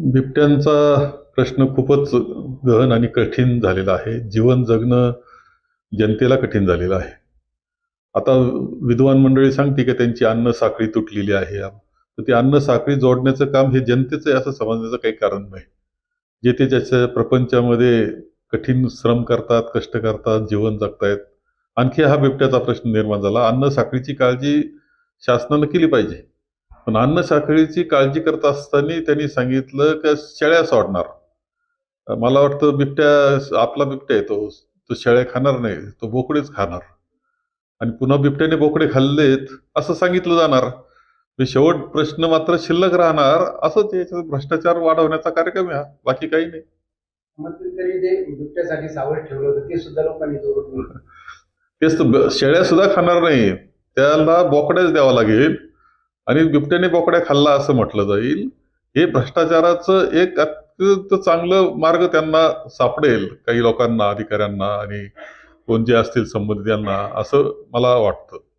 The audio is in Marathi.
बिबट्यांचा प्रश्न खूपच गहन आणि कठीण झालेला आहे. जीवन जगणं जनतेला कठीण झालेलं आहे. आता विद्वान मंडळी सांगते की त्यांची अन्न साखळी तुटलेली आहे. तर ती अन्न साखळी जोडण्याचं काम हे जनतेचं आहे असं समजण्याचं काही कारण नाही. जे ते ज्याच्या प्रपंचामध्ये कठीण श्रम करतात, कष्ट करतात, जीवन जगतायत. आणखी हा बिबट्याचा प्रश्न निर्माण झाला. अन्न साखळीची काळजी शासनानं केली पाहिजे. पण अन्न साखळीची काळजी करत असताना त्यांनी सांगितलं की शेळ्या सोडणार. मला वाटतं आपला बिबट्या आहे तो. तो शेळ्या खाणार नाही, तो बोकडेच खाणार. आणि पुन्हा बिबट्याने बोकडे खाल्लेत असं सांगितलं जाणार. शेवट प्रश्न मात्र शिल्लक राहणार. असंच याच्यात भ्रष्टाचार वाढवण्याचा कार्यक्रम आहे हा, बाकी काही नाही. मग तरी जे बिबट्यासाठी सावध ठेवलं होतं ते सुद्धा लोकांनी जोडून तेच तर शेळ्या सुद्धा खाणार नाही, त्याला बोकड्याच द्यावा लागेल आणि बिबट्याने बोकड्या खाल्ला असं म्हटलं जाईल. हे भ्रष्टाचाराचं एक अत्यंत चांगलं मार्ग त्यांना सापडेल, काही लोकांना, अधिकाऱ्यांना आणि कोण जे असतील संबंधित यांना, असं मला वाटतं.